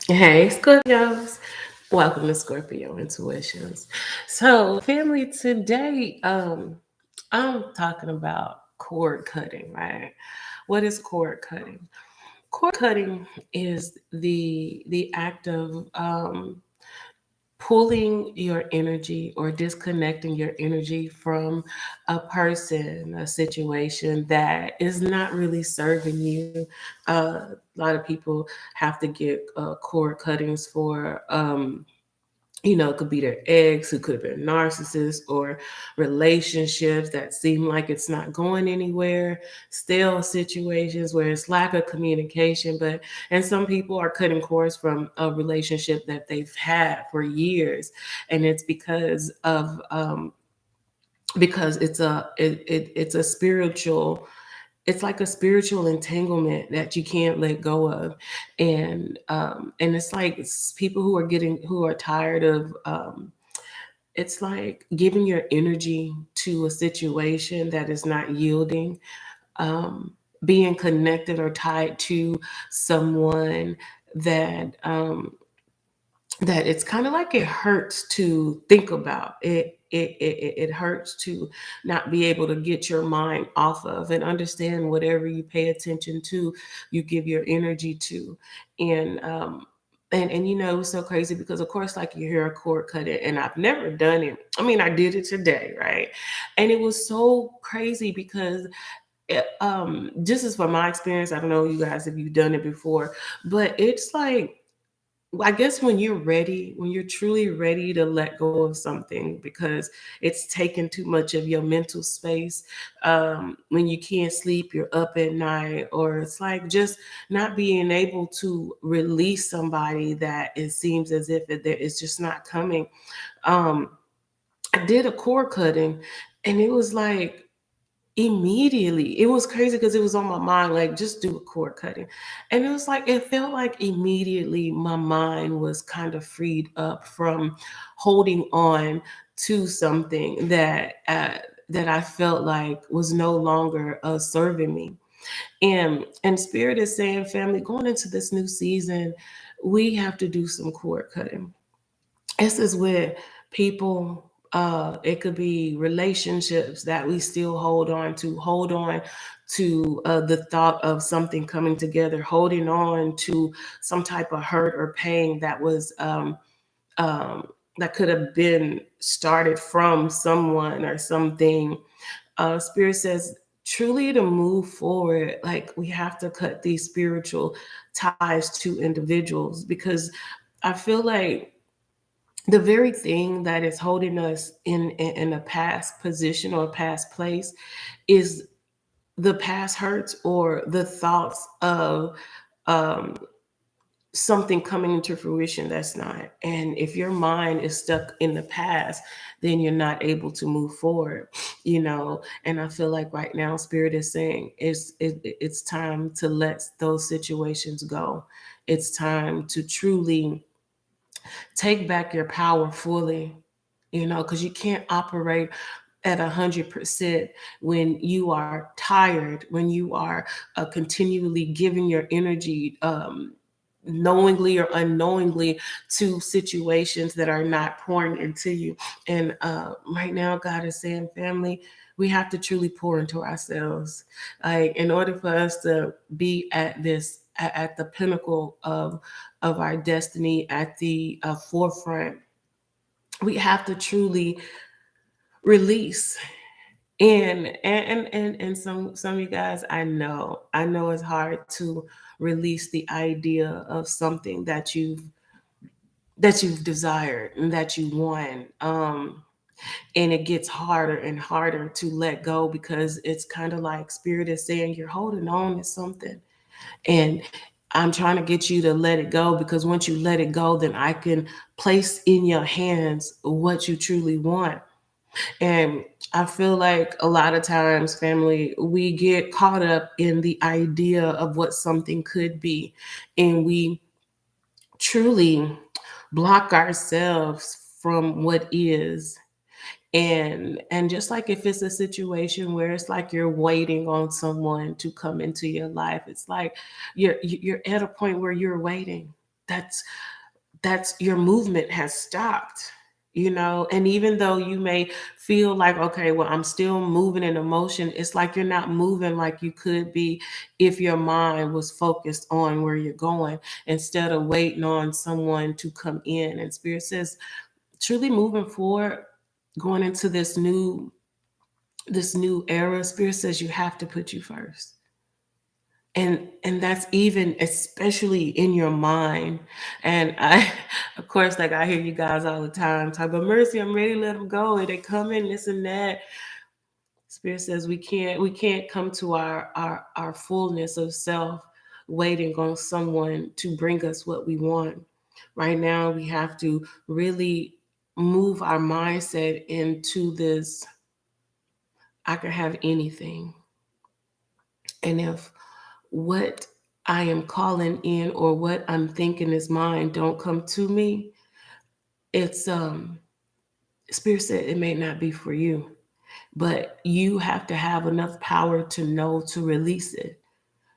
Hey, Scorpios. Welcome to Scorpio Intuitions. So, family, today I'm talking about cord cutting, right? What is cord cutting? Cord cutting is the act of pulling your energy or disconnecting your energy from a person, a situation that is not really serving you. A lot of people have to get cord cuttings for it could be their ex who could have been narcissists, or relationships that seem like it's not going anywhere, still situations where it's lack of communication. And some people are cutting cords from a relationship that they've had for years, and it's because it's a spiritual, it's like a spiritual entanglement that you can't let go of. And it's like people who are tired of it's like giving your energy to a situation that is not yielding, um, being connected or tied to someone that that it's kind of like it hurts to think about it. It hurts to not be able to get your mind off of and understand whatever you pay attention to, you give your energy to. And um and and it was so crazy because, of course, like, you hear a cord cut it, and I've never done it. I mean, I did it today, right? And it was so crazy because just as from my experience, I don't know you guys if you've done it before, but it's like, I guess when you're ready, when you're truly ready to let go of something because it's taken too much of your mental space, when you can't sleep, you're up at night, or it's like just not being able to release somebody that it seems as if it's just not coming. Um, I did a cord cutting, and it was like, immediately, it was crazy because it was on my mind, like, just do a cord cutting. And it was like, it felt like immediately my mind was kind of freed up from holding on to something that I felt like was no longer serving me. And Spirit is saying, family, going into this new season, we have to do some cord cutting. This is with people. It could be relationships that we still hold on to the thought of something coming together, holding on to some type of hurt or pain um, that could have been started from someone or something. Spirit says, truly, to move forward, like, we have to cut these spiritual ties to individuals, because I feel like the very thing that is holding us in a past position or past place is the past hurts, or the thoughts of um, something coming into fruition that's not. And if your mind is stuck in the past, then you're not able to move forward. And I feel like right now Spirit is saying it's time to let those situations go. It's time to truly take back your power fully, because you can't operate at 100% when you are tired, when you are continually giving your energy, knowingly or unknowingly, to situations that are not pouring into you. And right now, God is saying, family, we have to truly pour into ourselves. Like, in order for us to be at the pinnacle of our destiny, at the forefront, we have to truly release. And some of you guys, I know it's hard to release the idea of something that you've desired and that you want. And it gets harder and harder to let go, because it's kind of like Spirit is saying you're holding on to something, and I'm trying to get you to let it go, because once you let it go, then I can place in your hands what you truly want. And I feel like a lot of times, family, we get caught up in the idea of what something could be, and we truly block ourselves from what is. And just like, if it's a situation where it's like you're waiting on someone to come into your life, it's like you're at a point where you're waiting. that's your movement has stopped, and even though you may feel like, okay, well, I'm still moving in emotion, it's like you're not moving like you could be if your mind was focused on where you're going instead of waiting on someone to come in. And Spirit says, truly moving forward, going into this new era, Spirit says you have to put you first. And that's even especially in your mind. And I of course, like, I hear you guys all the time talk about, Mercy, I'm ready to let them go, and they come in this and that. Spirit says we can't come to our fullness of self waiting on someone to bring us what we want. Right now we have to really move our mindset into this: I can have anything. And if what I am calling in or what I'm thinking is mine don't come to me, it's Spirit said it may not be for you, but you have to have enough power to know to release it.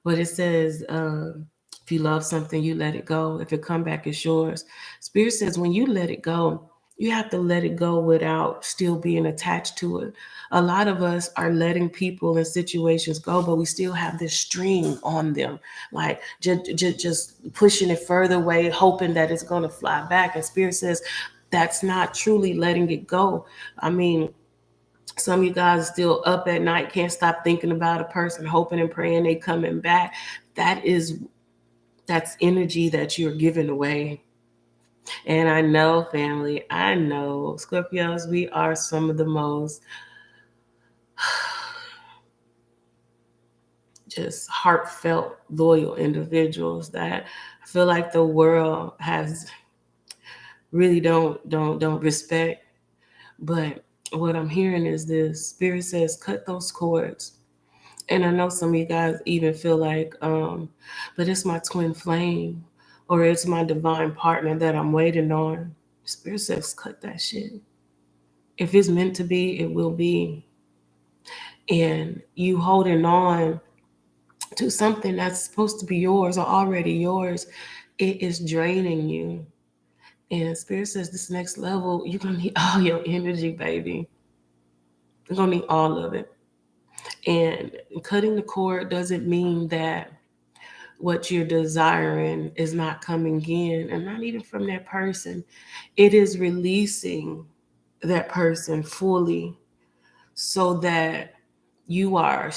But it says, if you love something, you let it go. If it come back, it's yours. Spirit says when you let it go, you have to let it go without still being attached to it. A lot of us are letting people and situations go, but we still have this string on them, like just pushing it further away, hoping that it's going to fly back. And Spirit says that's not truly letting it go. I mean, some of you guys are still up at night, can't stop thinking about a person, hoping and praying they coming back. That's energy that you're giving away. And I know, family, I know, Scorpios, we are some of the most just heartfelt, loyal individuals that I feel like the world has really don't respect. But what I'm hearing is this: Spirit says, cut those cords. And I know some of you guys even feel like, but it's my twin flame or it's my divine partner that I'm waiting on. Spirit says, cut that shit. If it's meant to be, it will be. And you holding on to something that's supposed to be yours or already yours, it is draining you. And Spirit says, this next level, you're going to need all your energy, baby. You're going to need all of it. And cutting the cord doesn't mean that what you're desiring is not coming in, and not even from that person. It is releasing that person fully, so that you are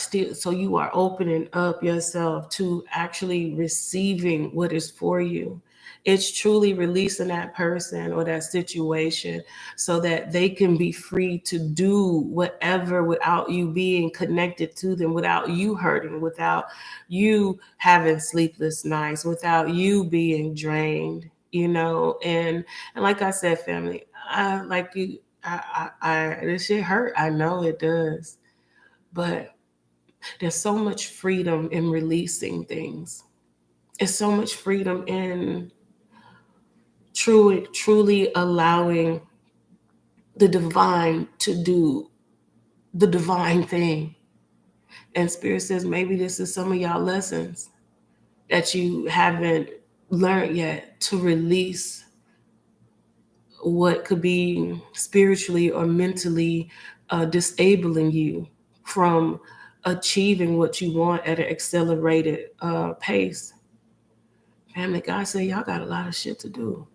opening up yourself to actually receiving what is for you. It's truly releasing that person or that situation so that they can be free to do whatever without you being connected to them, without you hurting, without you having sleepless nights, without you being drained, and like I said, family, I like you this shit hurt. I know it does. But there's so much freedom in releasing things. There's so much freedom in truly allowing the divine to do the divine thing. And Spirit says maybe this is some of y'all lessons that you haven't learned yet, to release what could be spiritually or mentally disabling you from achieving what you want at an accelerated pace. Family, God said y'all got a lot of shit to do.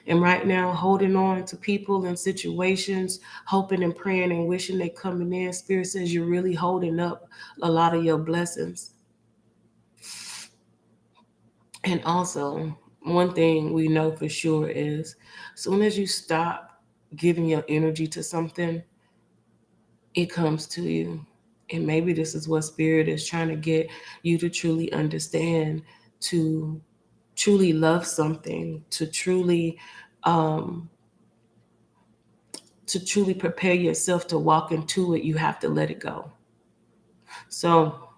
And right now, holding on to people and situations, hoping and praying and wishing they coming in, Spirit says you're really holding up a lot of your blessings. And also, one thing we know for sure is, as soon as you stop giving your energy to something, it comes to you. And maybe this is what Spirit is trying to get you to truly understand, to truly love something, um, to truly prepare yourself to walk into it. You have to let it go. So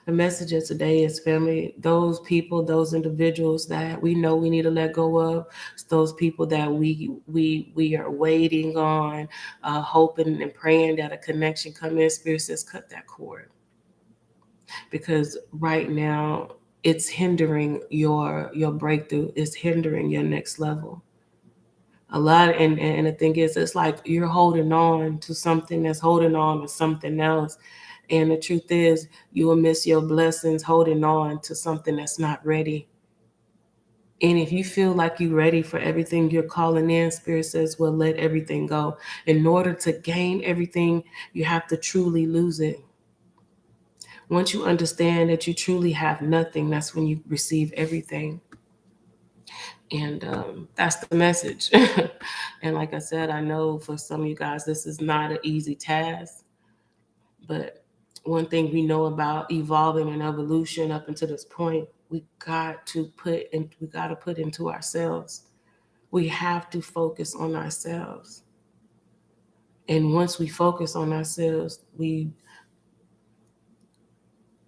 the message of today is, family, those people, those individuals that we know we need to let go of, those people that we are waiting on, hoping and praying that a connection come in. Spirit says cut that cord, because right now it's hindering your breakthrough. It's hindering your next level. A lot, and the thing is, it's like you're holding on to something that's holding on to something else. And the truth is, you will miss your blessings holding on to something that's not ready. And if you feel like you're ready for everything you're calling in, Spirit says, well, let everything go. In order to gain everything, you have to truly lose it. Once you understand that you truly have nothing, that's when you receive everything. And that's the message. And like I said, I know for some of you guys, this is not an easy task. But one thing we know about evolving and evolution up until this point, we got to put into ourselves. We have to focus on ourselves. And once we focus on ourselves, we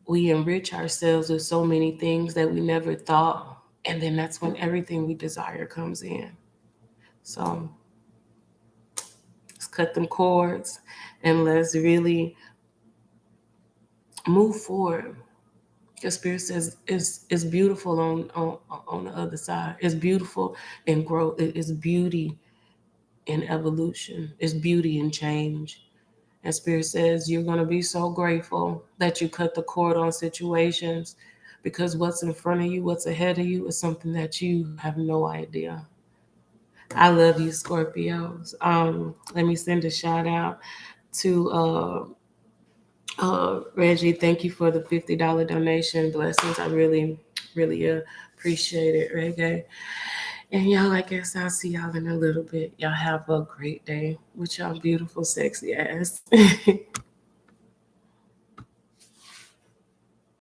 enrich ourselves with so many things that we never thought. And then that's when everything we desire comes in. So let's cut them cords and let's really move forward. The Spirit says it's beautiful on the other side. It's beautiful in growth. It's beauty in evolution. It's beauty in change. And Spirit says you're going to be so grateful that you cut the cord on situations, because what's in front of you, what's ahead of you, is something that you have no idea. I love you, Scorpios. Let me send a shout out to Reggie. Thank you for the $50 donation. Blessings. I really, really appreciate it, Reggae. And y'all, I guess I'll see y'all in a little bit. Y'all have a great day with y'all beautiful, sexy ass.